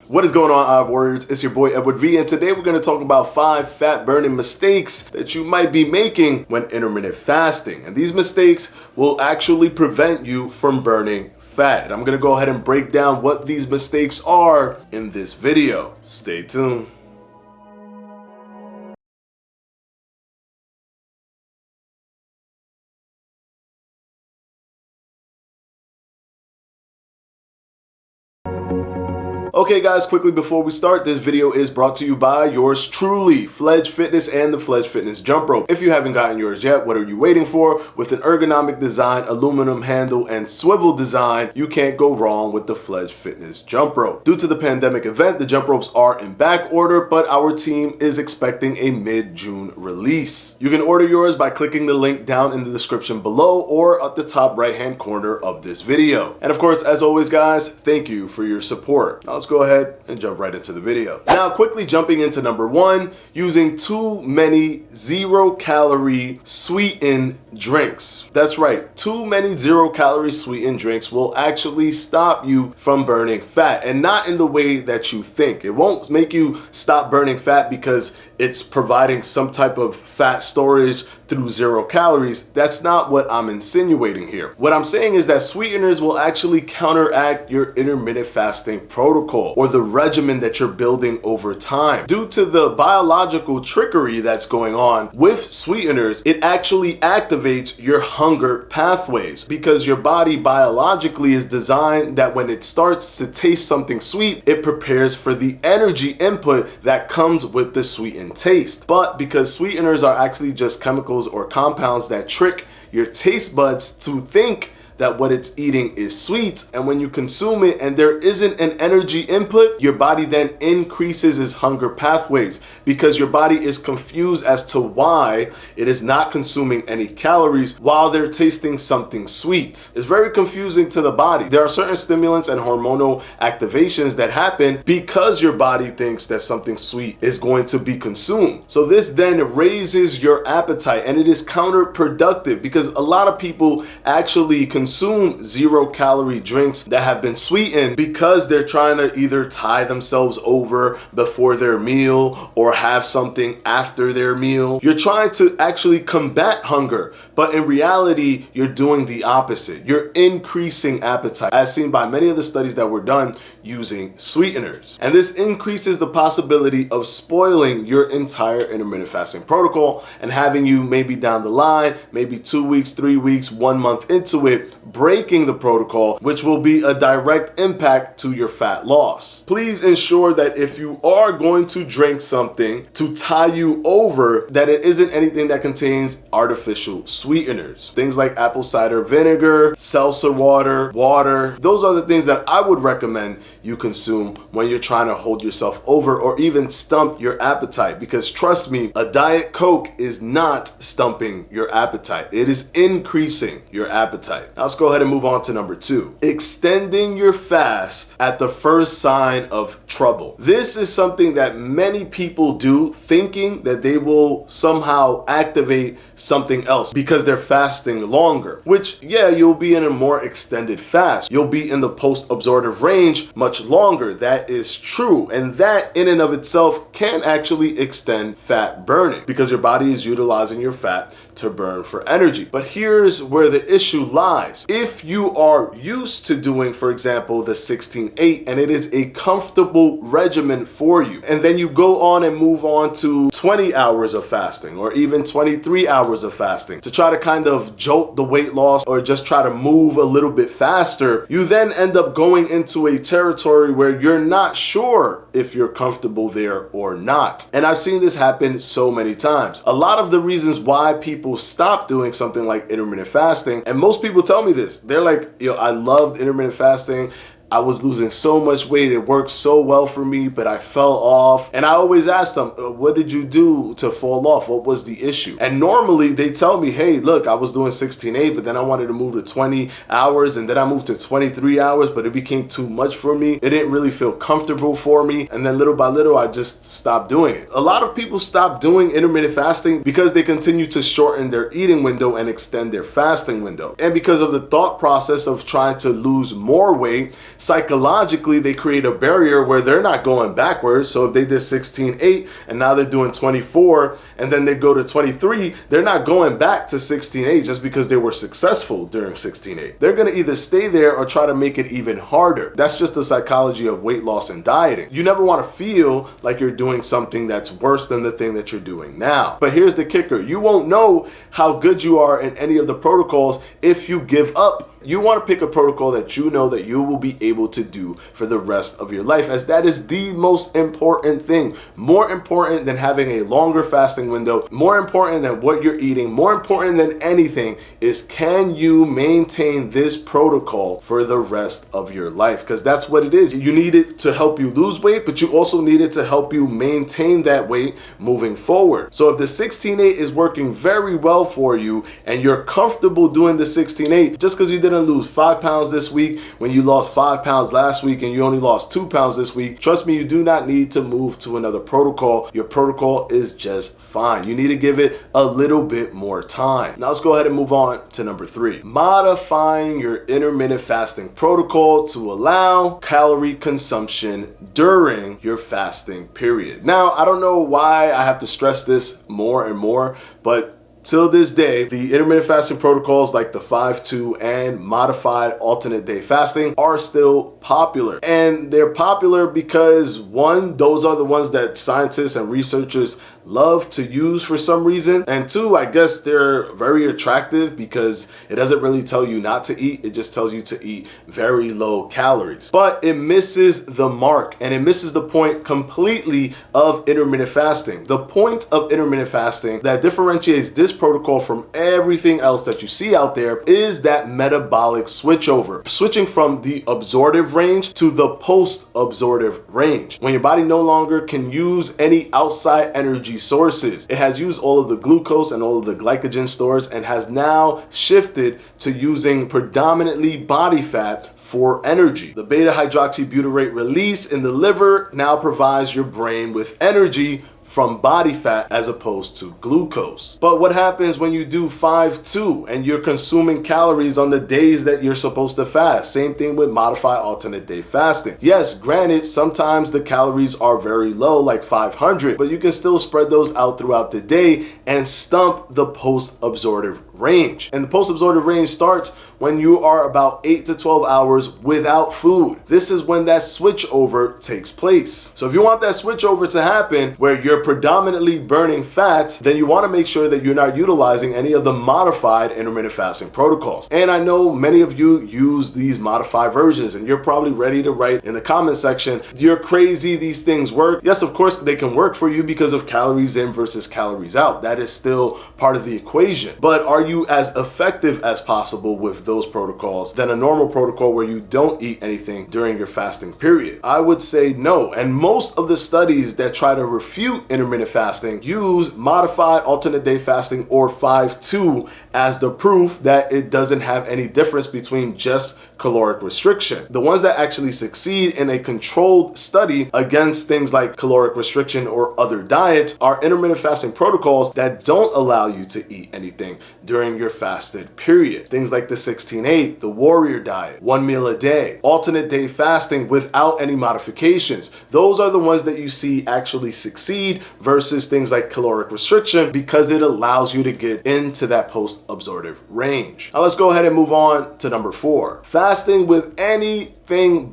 What is going on, Eye Warriors? It's your boy Edward V, and today we're going to talk about 5 fat burning mistakes that you might be making when intermittent fasting. And these mistakes will actually prevent you from burning fat. I'm going to go ahead and break down what these mistakes are in this video. Stay tuned. Okay guys, quickly before we start, this video is brought to you by yours truly, Fledge Fitness and the Fledge Fitness Jump Rope. If you haven't gotten yours yet, what are you waiting for? With an ergonomic design, aluminum handle, and swivel design, you can't go wrong with the Fledge Fitness Jump Rope. Due to the pandemic event, the jump ropes are in back order, but our team is expecting a mid-June release. You can order yours by clicking the link down in the description below or at the top right-hand corner of this video. And of course, as always guys, thank you for your support. Now let's go ahead and jump right into the video. Now, quickly jumping into number 1, using too many 0-calorie sweetened drinks. That's right, too many 0-calorie sweetened drinks will actually stop you from burning fat, and not in the way that you think. It won't make you stop burning fat because it's providing some type of fat storage through 0 calories. That's not what I'm insinuating here. What I'm saying is that sweeteners will actually counteract your intermittent fasting protocol or the regimen that you're building over time. Due to the biological trickery that's going on with sweeteners, it actually activates your hunger pathways because your body biologically is designed that when it starts to taste something sweet, it prepares for the energy input that comes with the sweetened taste. But because sweeteners are actually just chemicals or compounds that trick your taste buds to think that what it's eating is sweet, and when you consume it and there isn't an energy input, your body then increases its hunger pathways because your body is confused as to why it is not consuming any calories while they're tasting something sweet. It's very confusing to the body. There are certain stimulants and hormonal activations that happen because your body thinks that something sweet is going to be consumed. So this then raises your appetite, and it is counterproductive because a lot of people actually consume 0-calorie drinks that have been sweetened because they're trying to either tie themselves over before their meal or have something after their meal. You're trying to actually combat hunger, but in reality, you're doing the opposite. You're increasing appetite, as seen by many of the studies that were done using sweeteners. And this increases the possibility of spoiling your entire intermittent fasting protocol and having you maybe down the line, maybe 2 weeks, 3 weeks, 1 month into it, breaking the protocol, which will be a direct impact to your fat loss. Please ensure that if you are going to drink something to tie you over, that it isn't anything that contains artificial sweeteners. Things like apple cider vinegar, seltzer water, those are the things that I would recommend you consume when you're trying to hold yourself over or even stump your appetite, because trust me, a Diet Coke is not stumping your appetite. It is increasing your appetite. Now let's go ahead and move on to number 2. Extending your fast at the first sign of trouble. This is something that many people do, thinking that they will somehow activate something else because they're fasting longer, which, yeah, you'll be in a more extended fast. You'll be in the post-absorptive range much longer. That is true. And that in and of itself can actually extend fat burning because your body is utilizing your fat to burn for energy. But here's where the issue lies. If you are used to doing, for example, the 16-8, and it is a comfortable regimen for you, and then you go on and move on to 20 hours of fasting or even 23 hours of fasting to try to kind of jolt the weight loss or just try to move a little bit faster, you then end up going into a territory where you're not sure if you're comfortable there or not. And I've seen this happen so many times. A lot of the reasons why people stop doing something like intermittent fasting, and most people tell me this, they're like, yo, I loved intermittent fasting. I was losing so much weight. It worked so well for me, but I fell off. And I always ask them, what did you do to fall off? What was the issue? And normally they tell me, hey, look, I was doing 16-8, but then I wanted to move to 20 hours. And then I moved to 23 hours, but it became too much for me. It didn't really feel comfortable for me. And then little by little, I just stopped doing it. A lot of people stop doing intermittent fasting because they continue to shorten their eating window and extend their fasting window. And because of the thought process of trying to lose more weight, psychologically they create a barrier where they're not going backwards. So if they did 16-8 and now they're doing 24 and then they go to 23, they're not going back to 16-8 just because they were successful during 16-8. They're going to either stay there or try to make it even harder. That's just the psychology of weight loss and dieting. You never want to feel like you're doing something that's worse than the thing that you're doing now. But here's the kicker. You won't know how good you are in any of the protocols if you give up. You want to pick a protocol that you know that you will be able to do for the rest of your life, as that is the most important thing. More important than having a longer fasting window, more important than what you're eating, more important than anything is, can you maintain this protocol for the rest of your life? Because that's what it is. You need it to help you lose weight, but you also need it to help you maintain that weight moving forward. So if the 16-8 is working very well for you and you're comfortable doing the 16-8, just because you didn't lose 5 pounds this week when you lost 5 pounds last week and you only lost 2 pounds this week, trust me, you do not need to move to another protocol. Your protocol is just fine. You need to give it a little bit more time. Now let's go ahead and move on to number 3. Modifying your intermittent fasting protocol to allow calorie consumption during your fasting period. Now, I don't know why I have to stress this more and more, but till this day, the intermittent fasting protocols like the 5-2 and modified alternate day fasting are still popular. And they're popular because, one, those are the ones that scientists and researchers love to use for some reason. And two, I guess they're very attractive because it doesn't really tell you not to eat. It just tells you to eat very low calories. But it misses the mark and it misses the point completely of intermittent fasting. The point of intermittent fasting that differentiates this protocol from everything else that you see out there is that metabolic switchover. Switching from the absorptive range to the post-absorptive range. When your body no longer can use any outside energy sources. It has used all of the glucose and all of the glycogen stores and has now shifted to using predominantly body fat for energy. The beta hydroxybutyrate release in the liver now provides your brain with energy from body fat as opposed to glucose. But what happens when you do 5-2 and you're consuming calories on the days that you're supposed to fast? Same thing with modified alternate day fasting. Yes, granted, sometimes the calories are very low, like 500, but you can still spread those out throughout the day and stump the post-absorptive range. And the post-absorptive range starts when you are about 8 to 12 hours without food. This is when that switchover takes place. So if you want that switchover to happen where you're predominantly burning fat, then you want to make sure that you're not utilizing any of the modified intermittent fasting protocols. And I know many of you use these modified versions and you're probably ready to write in the comment section, you're crazy, these things work. Yes, of course they can work for you because of calories in versus calories out. That is still part of the equation. But are you as effective as possible with those protocols than a normal protocol where you don't eat anything during your fasting period? I would say no. And most of the studies that try to refute intermittent fasting use modified alternate day fasting or 5-2 as the proof that it doesn't have any difference between just caloric restriction. The ones that actually succeed in a controlled study against things like caloric restriction or other diets are intermittent fasting protocols that don't allow you to eat anything during your fasted period. Things like the 16-8, the warrior diet, 1 meal a day, alternate day fasting without any modifications. Those are the ones that you see actually succeed versus things like caloric restriction because it allows you to get into that post-absorptive range. Now let's go ahead and move on to number 4. Fasting with anything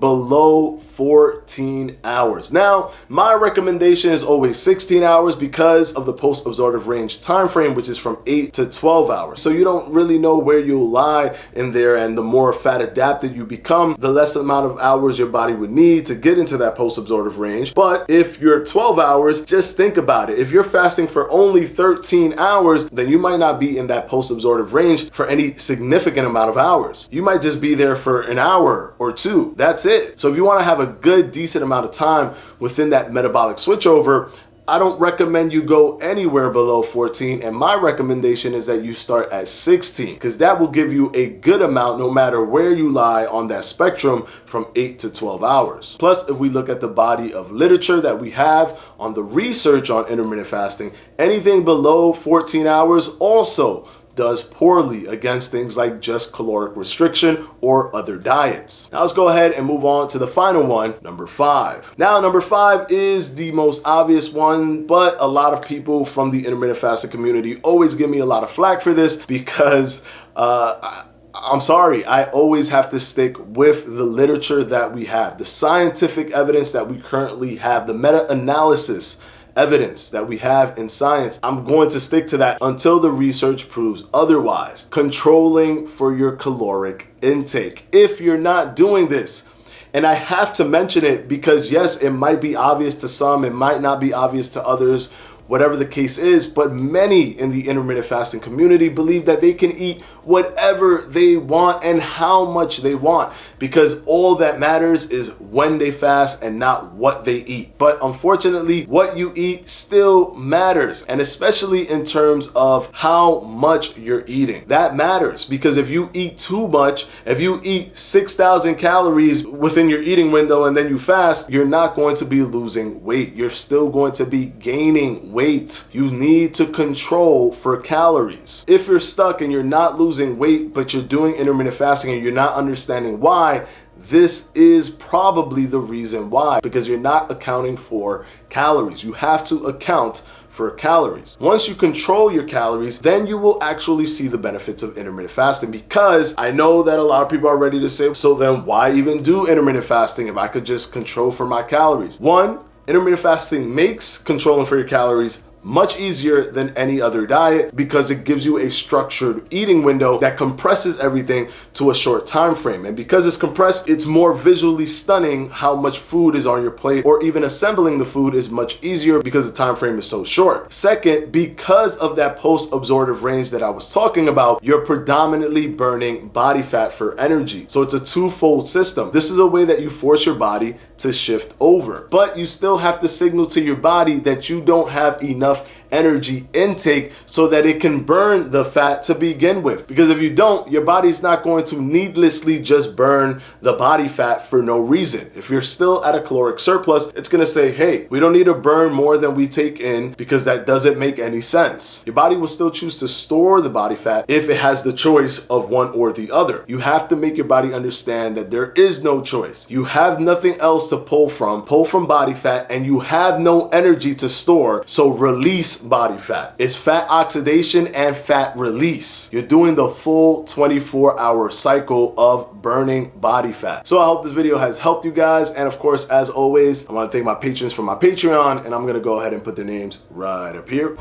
below 14 hours. Now, my recommendation is always 16 hours because of the post-absorptive range time frame, which is from 8 to 12 hours. So you don't really know where you'll lie in there, and the more fat adapted you become, the less amount of hours your body would need to get into that post-absorptive range. But if you're 12 hours, just think about it. If you're fasting for only 13 hours, then you might not be in that post-absorptive range for any significant amount of hours. You might just be there for an hour or two. That's it. So if you want to have a good, decent amount of time within that metabolic switchover, I don't recommend you go anywhere below 14, and my recommendation is that you start at 16 because that will give you a good amount no matter where you lie on that spectrum from 8 to 12 hours. Plus, if we look at the body of literature that we have on the research on intermittent fasting, anything below 14 hours also does poorly against things like just caloric restriction or other diets. Now let's go ahead and move on to the final one, number 5. Now number 5 is the most obvious one, but a lot of people from the intermittent fasting community always give me a lot of flack for this because I'm sorry, I always have to stick with the literature that we have, the scientific evidence that we currently have, the meta-analysis evidence that we have in science. I'm going to stick to that until the research proves otherwise. Controlling for your caloric intake. If you're not doing this, and I have to mention it because yes, it might be obvious to some, it might not be obvious to others, whatever the case is, but many in the intermittent fasting community believe that they can eat whatever they want and how much they want, because all that matters is when they fast and not what they eat. But unfortunately, what you eat still matters, and especially in terms of how much you're eating. That matters, because if you eat too much, if you eat 6,000 calories within your eating window and then you fast, you're not going to be losing weight. You're still going to be gaining weight. You need to control for calories. If you're stuck and you're not losing weight, but you're doing intermittent fasting and you're not understanding why, this is probably the reason why, because you're not accounting for calories. You have to account for calories. Once you control your calories, then you will actually see the benefits of intermittent fasting, because I know that a lot of people are ready to say, so then why even do intermittent fasting if I could just control for my calories? One, intermittent fasting makes controlling for your calories much easier than any other diet because it gives you a structured eating window that compresses everything to a short time frame. And because it's compressed, it's more visually stunning how much food is on your plate, or even assembling the food is much easier because the time frame is so short. Second, because of that post-absorptive range that I was talking about, you're predominantly burning body fat for energy. So it's a twofold system. This is a way that you force your body to shift over, but you still have to signal to your body that you don't have enough energy intake so that it can burn the fat to begin with. Because if you don't, your body's not going to needlessly just burn the body fat for no reason. If you're still at a caloric surplus, it's going to say, hey, we don't need to burn more than we take in, because that doesn't make any sense. Your body will still choose to store the body fat if it has the choice of one or the other. You have to make your body understand that there is no choice. You have nothing else to pull from body fat, and you have no energy to store, so release body fat. It's fat oxidation and fat release. You're doing the full 24-hour cycle of burning body fat. So I hope this video has helped you guys, and of course, as always, I want to thank my patrons for my Patreon, and I'm gonna go ahead and put their names right up here.